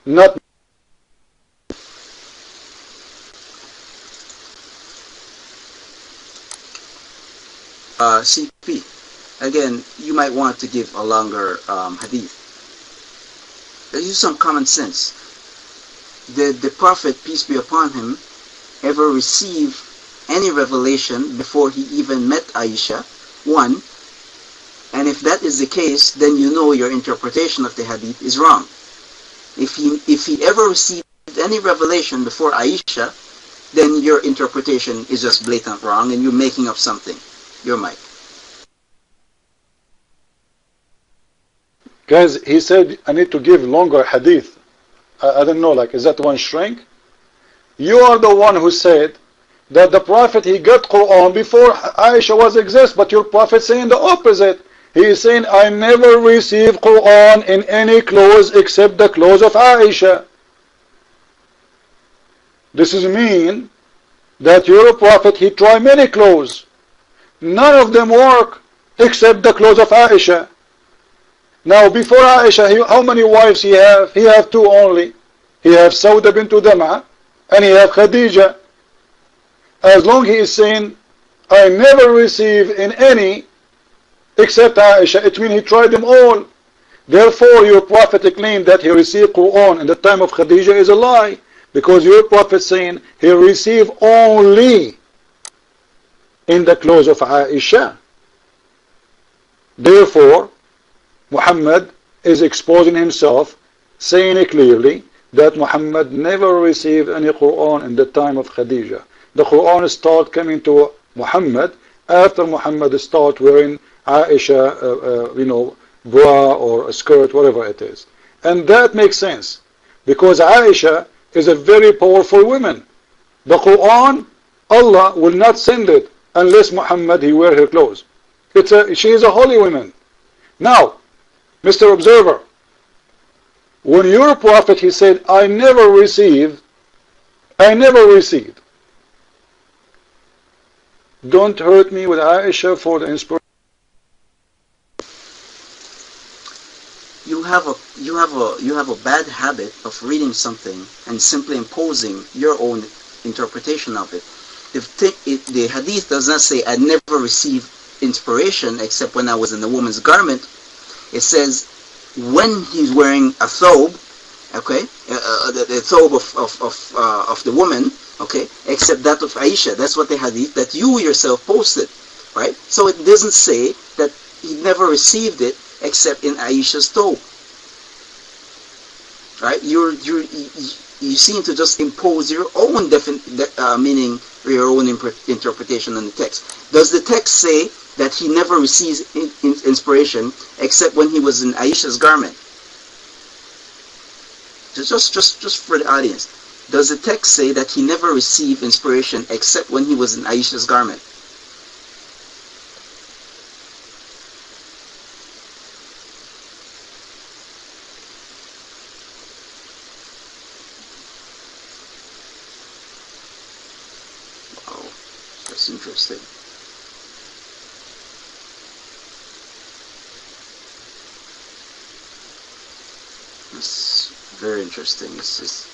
not CP. Again, you might want to give a longer hadith. Use some common sense. Did the Prophet, peace be upon him, ever receive any revelation before he even met Aisha? One. And if that is the case, then you know your interpretation of the hadith is wrong. If he ever received any revelation before Aisha, then your interpretation is just blatant wrong and you're making up something. Your mic. Guys, he said I need to give longer hadith. I don't know, like, is that one shrink? You are the one who said that the Prophet, he got Qur'an before Aisha was exist, but your Prophet saying the opposite. He is saying, I never received Qur'an in any clothes except the clothes of Aisha. This is mean that your Prophet, he tried many clothes. None of them work except the clothes of Aisha. Now before Aisha, how many wives he have? He have two only. He have Sauda bint Dam'a and he have Khadija. As long he is saying, I never receive in any except Aisha, it means he tried them all. Therefore your Prophet claimed that he received Qur'an in the time of Khadija is a lie. Because your Prophet saying he received only in the clothes of Aisha. Therefore, Muhammad is exposing himself, saying it clearly that Muhammad never received any Qur'an in the time of Khadija. The Qur'an started coming to Muhammad after Muhammad started wearing Aisha, bra or a skirt, whatever it is. And that makes sense because Aisha is a very powerful woman. The Qur'an, Allah will not send it unless Muhammad he wear her clothes. She is a holy woman. Now, Mr. Observer, when your Prophet he said, I never received, don't hurt me with Aisha for the inspiration. You have a bad habit of reading something and simply imposing your own interpretation of it. The hadith does not say I never received inspiration except when I was in the woman's garment. It says when he's wearing a thobe, okay, the thobe of the woman, okay, except that of Aisha. That's what the hadith that you yourself posted, right? So it doesn't say that he never received it except in Aisha's thobe, right? You seem to just impose your own meaning or your own interpretation on the text. Does the text say that he never receives inspiration except when he was in Aisha's garment? Just for the audience, does the text say that he never received inspiration except when he was in Aisha's garment? Wow, that's interesting. It's very interesting. It's just,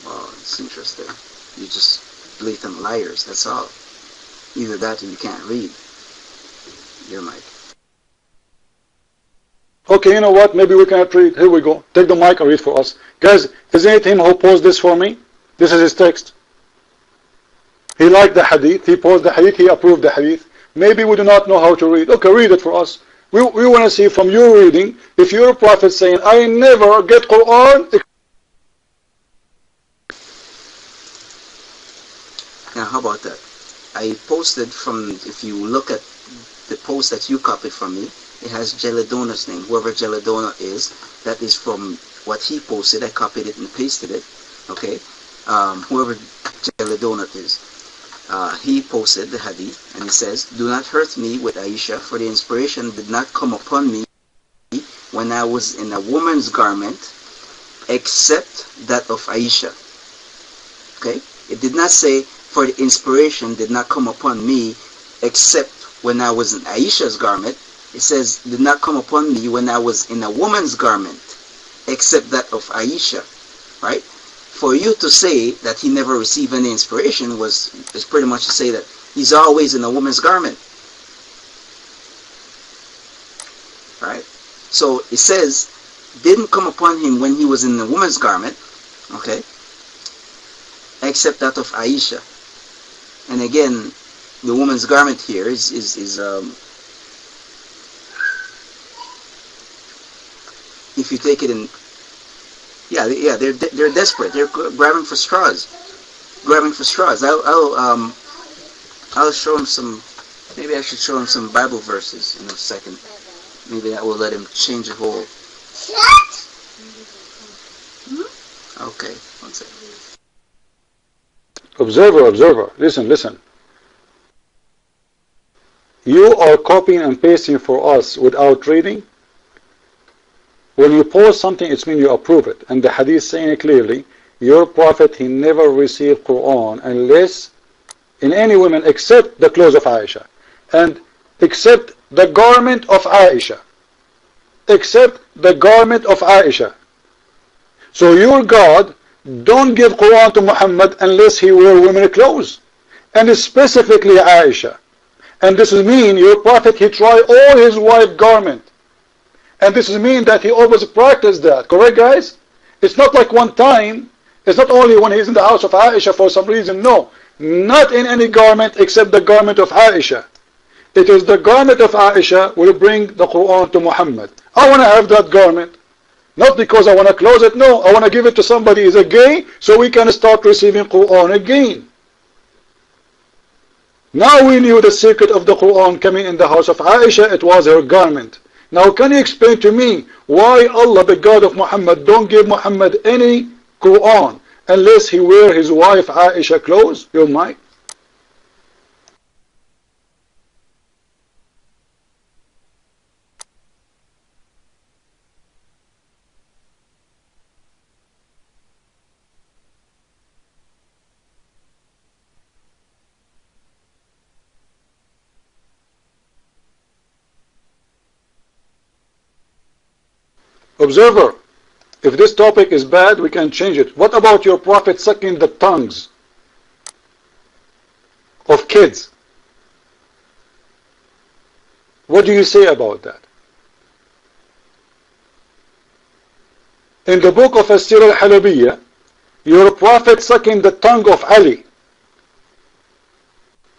wow, it's interesting. You're just blatant liars, that's all. Either that or you can't read. Your mic. Okay, you know what? Maybe we cannot read. Here we go. Take the mic and read for us. Guys, isn't it him who posed this for me? This is his text. He liked the hadith. He posed the hadith. He approved the hadith. Maybe we do not know how to read. Okay, read it for us. We want to see from your reading if your Prophet saying, I never get Qur'an. Now, how about that? I posted from, if you look at the post that you copied from me, it has Jeladona's name. Whoever Jeladona is, that is from what he posted. I copied it and pasted it. Okay? Whoever Jeladona is. He posted the hadith and he says, do not hurt me with Aisha, for the inspiration did not come upon me when I was in a woman's garment except that of Aisha. Okay? It did not say, for the inspiration did not come upon me except when I was in Aisha's garment. It says, did not come upon me when I was in a woman's garment, except that of Aisha, right? For you to say that he never received any inspiration is pretty much to say that he's always in a woman's garment, right? So it says, didn't come upon him when he was in a woman's garment, okay, except that of Aisha. And again, the woman's garment here is if you take it in, they're desperate. They're grabbing for straws. I'll show him some. Maybe I should show him some Bible verses in a second. Maybe that will let him change the whole. Okay, one second. Observer, listen. You are copying and pasting for us without reading. When you post something, it means you approve it. And the hadith saying it clearly, your prophet, he never received Qur'an unless in any woman except the clothes of Aisha. And except the garment of Aisha. Except the garment of Aisha. So your God don't give Qur'an to Muhammad unless he wear women's clothes. And specifically Aisha. And this is mean your prophet, he try all his wife garment. And this is mean that he always practiced that. Correct, guys? It's not like one time. It's not only when he's in the house of Aisha for some reason. No. Not in any garment except the garment of Aisha. It is the garment of Aisha will bring the Qur'an to Muhammad. I want to have that garment. Not because I want to close it. No. I want to give it to somebody who is a gay so we can start receiving Qur'an again. Now we knew the secret of the Qur'an coming in the house of Aisha. It was her garment. Now can you explain to me why Allah, the God of Muhammad, don't give Muhammad any Qur'an unless he wear his wife Aisha clothes? Your mic. Observer, if this topic is bad, we can change it. What about your prophet sucking the tongues of kids? What do you say about that? In the book of As-Sirah al-Halabiyya, your prophet sucking the tongue of Ali.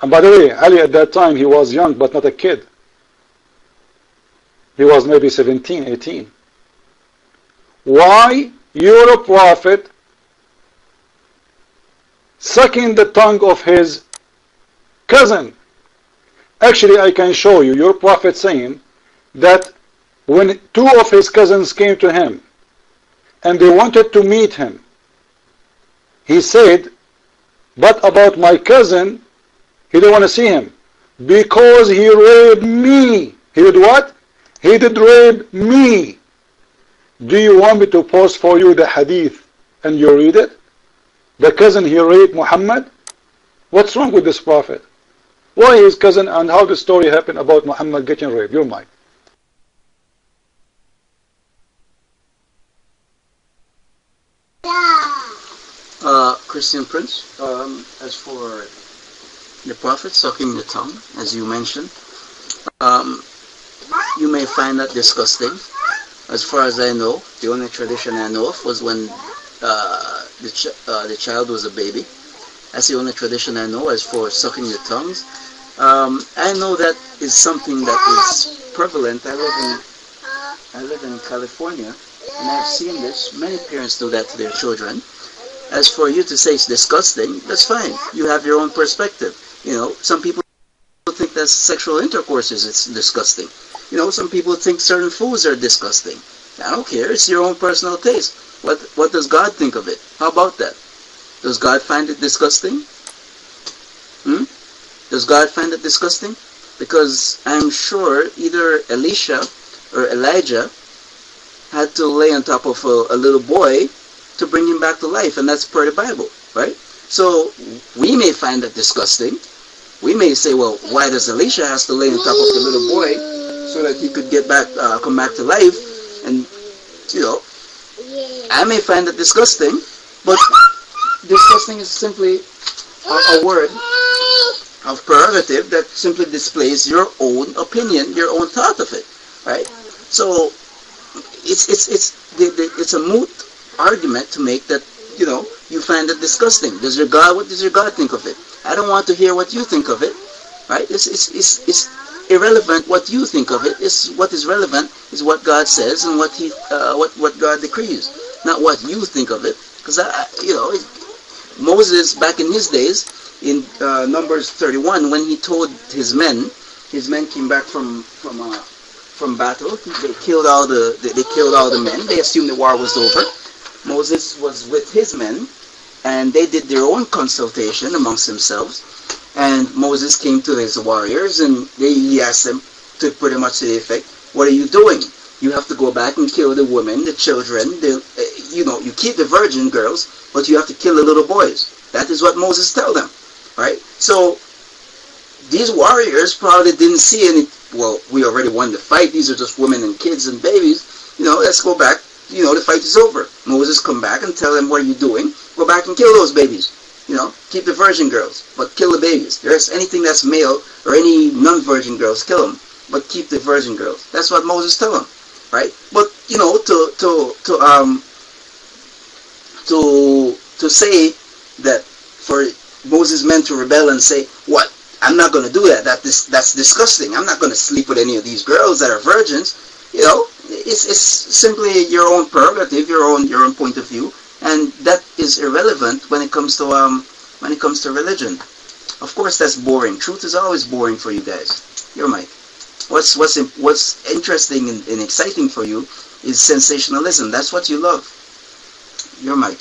And by the way, Ali at that time, he was young, but not a kid. He was maybe 17, 18. Why your prophet sucking the tongue of his cousin? Actually, I can show you your prophet saying that when two of his cousins came to him and they wanted to meet him, he said, but about my cousin, he didn't want to see him because he raped me. He did what? He did rape me. Do you want me to post for you the hadith and you read it? The cousin he raped Muhammad? What's wrong with this prophet? Why his cousin and how the story happened about Muhammad getting raped? Your mic. Christian Prince, as for the prophet sucking the tongue, as you mentioned, you may find that disgusting. As far as I know, the only tradition I know of was when the child was a baby. That's the only tradition I know as for sucking the tongues. I know that is something that is prevalent. I live in California, and I've seen this. Many parents do that to their children. As for you to say it's disgusting, that's fine. You have your own perspective. You know, some people think that sexual intercourse is disgusting. You know, some people think certain foods are disgusting. I don't care. It's your own personal taste. What does God think of it? How about that? Does God find it disgusting? Does God find it disgusting? Because I'm sure either Elisha or Elijah had to lay on top of a little boy to bring him back to life, and that's per the Bible, right? So we may find that disgusting. We may say, well, why does Elisha have to lay on top of the little boy so that he could get back, come back to life. And I may find it disgusting, but disgusting is simply a word of prerogative that simply displays your own opinion, your own thought of it, right? So it's a moot argument to make that you find it disgusting. What does your God think of it? I don't want to hear what you think of it, right? It's irrelevant what you think of it. What is relevant is what God says and what God decrees, not what you think of it. Because Moses back in his days, in Numbers 31, when he told his men came back from battle. They killed all the men. They assumed the war was over. Moses was with his men, and they did their own consultation amongst themselves. And Moses came to his warriors, and he asked them to pretty much to the effect, "What are you doing? You have to go back and kill the women, the children. You keep the virgin girls, but you have to kill the little boys." That is what Moses told them, right? So these warriors probably didn't see any. Well, we already won the fight. These are just women and kids and babies. Let's go back. The fight is over. Moses come back and tell them, "What are you doing? Go back and kill those babies. Keep the virgin girls, but kill the babies. There's anything that's male or any non-virgin girls, kill them, but keep the virgin girls." That's what Moses told them, right? But to say that for Moses meant to rebel and say, "What? I'm not going to do that. That's disgusting. I'm not going to sleep with any of these girls that are virgins." It's simply your own prerogative, your own point of view, and that is irrelevant when it comes to religion. Of course, that's boring. Truth is always boring for you guys. Your mic. What's interesting and exciting for you is sensationalism. That's what you love. Your mic.